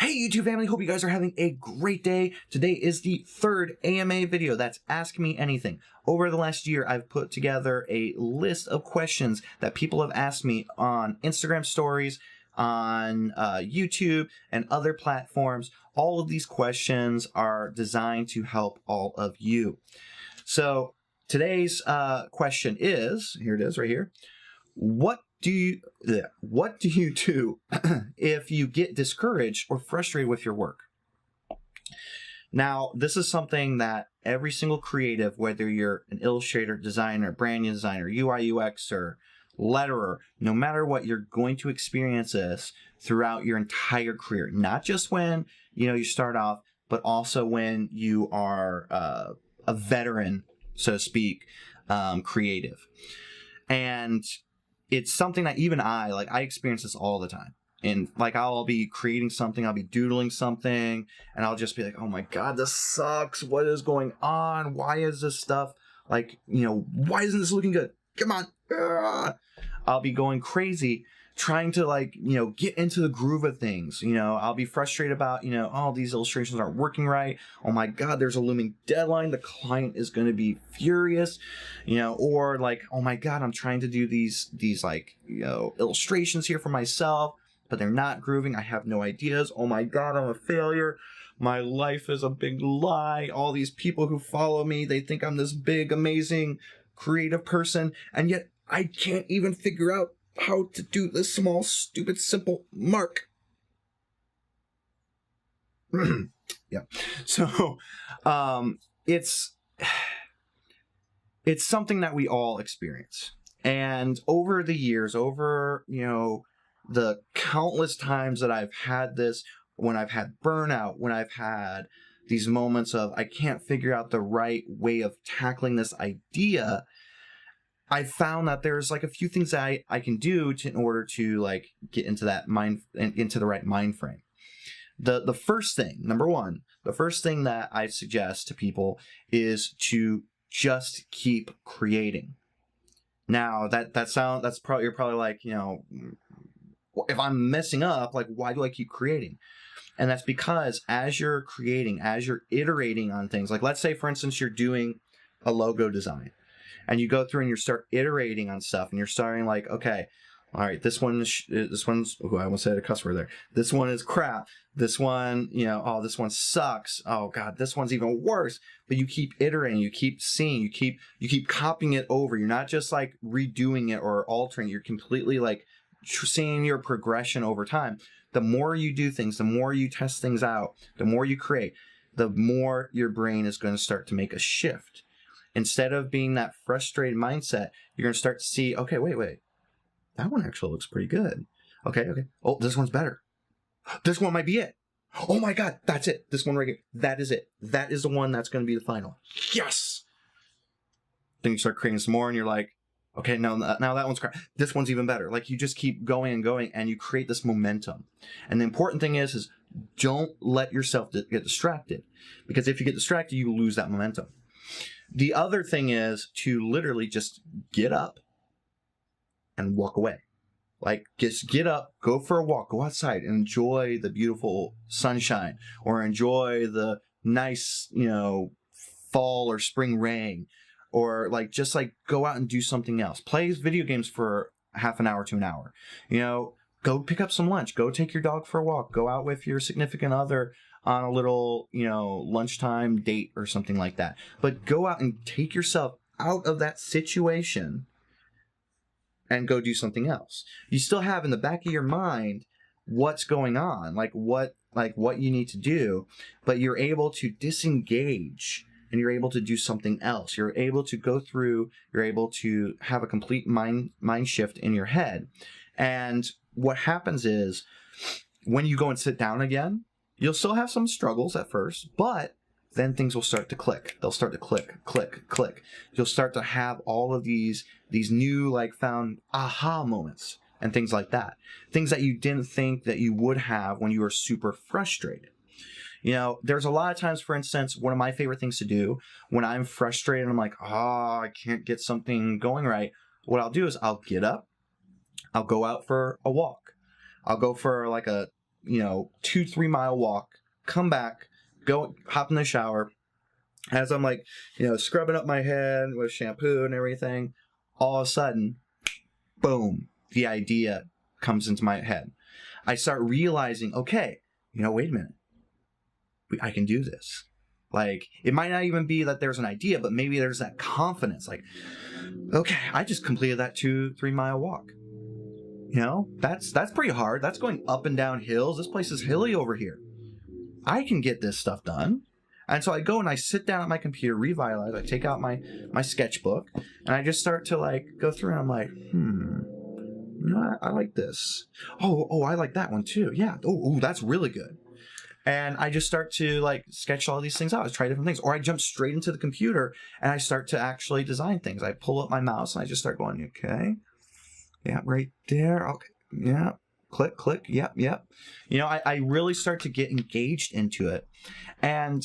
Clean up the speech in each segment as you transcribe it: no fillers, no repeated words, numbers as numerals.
Hey YouTube family, hope you guys are having a great day. Today is the third AMA video, that's Ask Me Anything. Over the last year, I've put together a list of questions that people have asked me on Instagram stories, on YouTube, and other platforms. All of these questions are designed to help all of you. So today's question is, here it is right here. What do you do if you get discouraged or frustrated with your work? Now, this is something that every single creative, whether you're an illustrator, designer, brand designer, UI, UX, or letterer, no matter what, you're going to experience this throughout your entire career. Not just when you start off, but also when you are a veteran, so to speak, creative. And it's something that even I experience this all the time. And I'll be creating something, I'll be doodling something, and I'll just be like, oh my God, this sucks. What is going on? Why is this stuff why isn't this looking good? Come on. I'll be going crazy trying to get into the groove of things. I'll be frustrated about, oh, these illustrations aren't working right. Oh my God, there's a looming deadline. The client is going to be furious, or oh my God, I'm trying to do these illustrations here for myself, but they're not grooving. I have no ideas. Oh my God, I'm a failure. My life is a big lie. All these people who follow me, they think I'm this big, amazing, creative person, and yet I can't even figure out how to do this small, stupid, simple mark. Yeah. So it's something that we all experience. And over the years, the countless times that I've had this, when I've had burnout, when I've had these moments of I can't figure out the right way of tackling this idea, I found that there's a few things that I can do in order to get into that into the right mind frame. The first thing, number one, the first thing that I suggest to people is to just keep creating. Now you're probably like, if I'm messing up, why do I keep creating? And that's because as you're creating, as you're iterating on things, let's say for instance you're doing a logo design. And you go through and you start iterating on stuff, and you're starting okay, all right, this one's, oh, I almost said a cuss word there. This one is crap. This one, oh, this one sucks. Oh God, this one's even worse. But you keep iterating, you keep seeing, you keep copying it over. You're not just redoing it or altering. You're completely seeing your progression over time. The more you do things, the more you test things out, the more you create, the more your brain is going to start to make a shift. Instead of being that frustrated mindset, you're going to start to see, okay, wait. That one actually looks pretty good. Okay. Oh, this one's better. This one might be it. Oh my God, that's it. This one right here. That is it. That is the one that's going to be the final. Yes. Then you start creating some more and you're like, okay, now that one's crap. This one's even better. You just keep going and going and you create this momentum. And the important thing is don't let yourself get distracted, because if you get distracted, you lose that momentum. The other thing is to literally just get up and walk away. Just get up, go for a walk, go outside and enjoy the beautiful sunshine, or enjoy the nice, fall or spring rain, or just go out and do something else. Play video games for half an hour to an hour. Go pick up some lunch, go take your dog for a walk, go out with your significant other on a little, lunchtime date or something like that. But go out and take yourself out of that situation and go do something else. You still have in the back of your mind what's going on, what you need to do, but you're able to disengage and you're able to do something else. You're able to go through, you're able to have a complete mind shift in your head. And what happens is when you go and sit down again, you'll still have some struggles at first, but then things will start to click. They'll start to click. You'll start to have all of these new found aha moments and things like that. Things that you didn't think that you would have when you were super frustrated. There's a lot of times, for instance, one of my favorite things to do when I'm frustrated, I'm like, oh, I can't get something going right. What I'll do is I'll get up, I'll go out for a walk. I'll go for a 2-3 mile walk, come back, go hop in the shower. As I'm like, scrubbing up my head with shampoo and everything, all of a sudden, boom, the idea comes into my head. I start realizing, okay, wait a minute. I can do this. Like, it might not even be that there's an idea, but maybe there's that confidence. Like, okay, I just completed that 2-3 mile walk. That's pretty hard. That's going up and down hills. This place is hilly over here. I can get this stuff done. And so I go and I sit down at my computer, revitalize. I take out my sketchbook, and I just start to like go through, and I'm like, I like this. Oh, I like that one too. Yeah. Oh, that's really good. And I just start to like sketch all these things out. I try different things, or I jump straight into the computer and I start to actually design things. I pull up my mouse and I just start going, okay, yeah, right there. Okay, yeah, click, yep. I really start to get engaged into it, and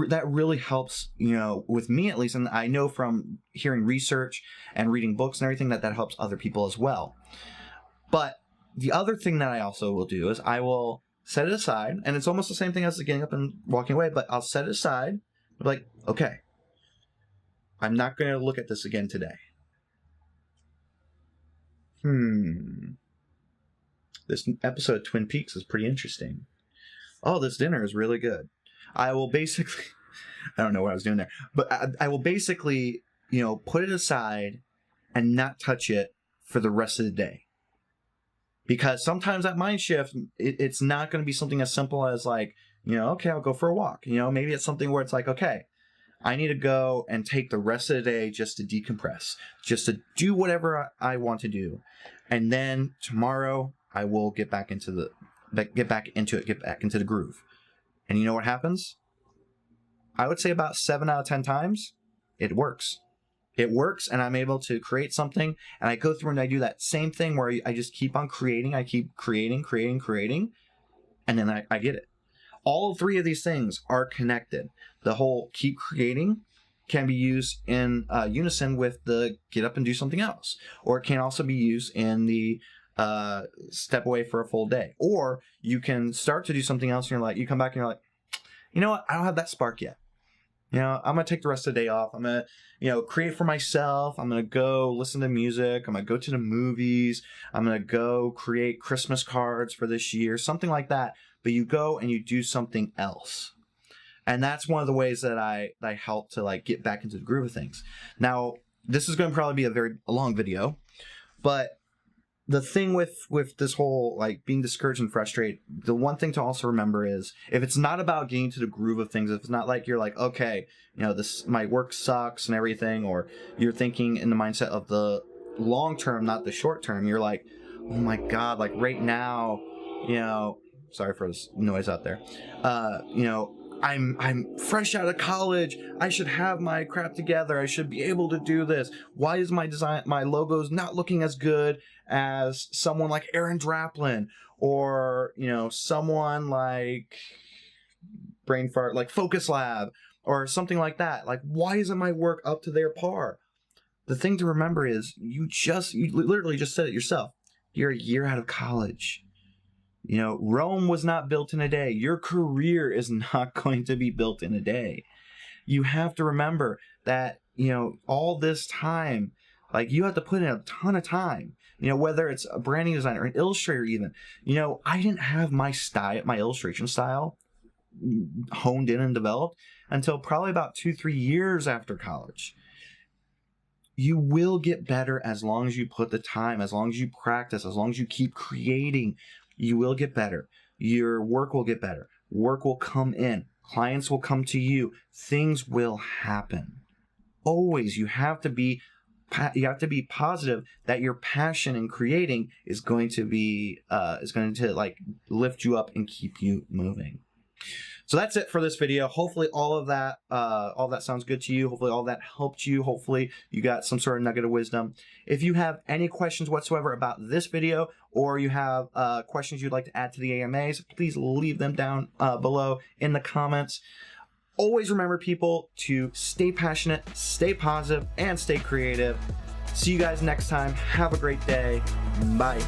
that really helps. With me at least, and I know from hearing research and reading books and everything that helps other people as well. But the other thing that I also will do is I will set it aside, and it's almost the same thing as getting up and walking away, but I'll set it aside, like, okay, I'm not going to look at this again today. This episode of Twin Peaks is pretty interesting. Oh, this dinner is really good. I will basically, I don't know what I was doing there, but I will basically, put it aside and not touch it for the rest of the day. Because sometimes that mind shift, it's not going to be something as simple as like, okay, I'll go for a walk. Maybe it's something where it's like, okay, I need to go and take the rest of the day just to decompress, just to do whatever I want to do. And then tomorrow I will get back into the groove. And you know what happens? I would say about 7 out of 10 times, it works. It works, and I'm able to create something, and I go through and I do that same thing where I just keep on creating. I keep creating, and then I get it. All 3 of these things are connected. The whole keep creating can be used in unison with the get up and do something else. Or it can also be used in the step away for a full day. Or you can start to do something else, and you're like, you come back and you're like, you know what, I don't have that spark yet. I'm going to take the rest of the day off. I'm going to, create for myself. I'm going to go listen to music. I'm going to go to the movies. I'm going to go create Christmas cards for this year, something like that. But you go and you do something else. And that's one of the ways that I help to like get back into the groove of things. Now, this is going to probably be a very long video, but the thing with this whole like being discouraged and frustrated, the one thing to also remember is if it's not about getting to the groove of things, if it's not like you're like, okay, this my work sucks and everything, or you're thinking in the mindset of the long term, not the short term, you're like, oh my God, like right now, sorry for this noise out there, I'm fresh out of college. I should have my crap together. I should be able to do this. Why is my logo's not looking as good as someone like Aaron Draplin, or someone like brain fart like Focus Lab or something like that? Like, why isn't my work up to their par? The thing to remember is you literally just said it yourself. You're a year out of college. Rome was not built in a day. Your career is not going to be built in a day. You have to remember that, all this time, like you have to put in a ton of time, whether it's a branding designer, an illustrator even. I didn't have my illustration style honed in and developed until probably about 2-3 years after college. You will get better as long as you put the time, as long as you practice, as long as you keep creating. You will get better. Your work will get better. Work will come in. Clients will come to you. Things will happen. Always, you have to be positive that your passion in creating is going to like lift you up and keep you moving. So that's it for this video. Hopefully all that sounds good to you. Hopefully all that helped you. Hopefully you got some sort of nugget of wisdom. If you have any questions whatsoever about this video, or you have questions you'd like to add to the AMAs, please leave them down below in the comments. Always remember, people, to stay passionate, stay positive, and stay creative. See you guys next time. Have a great day. Bye.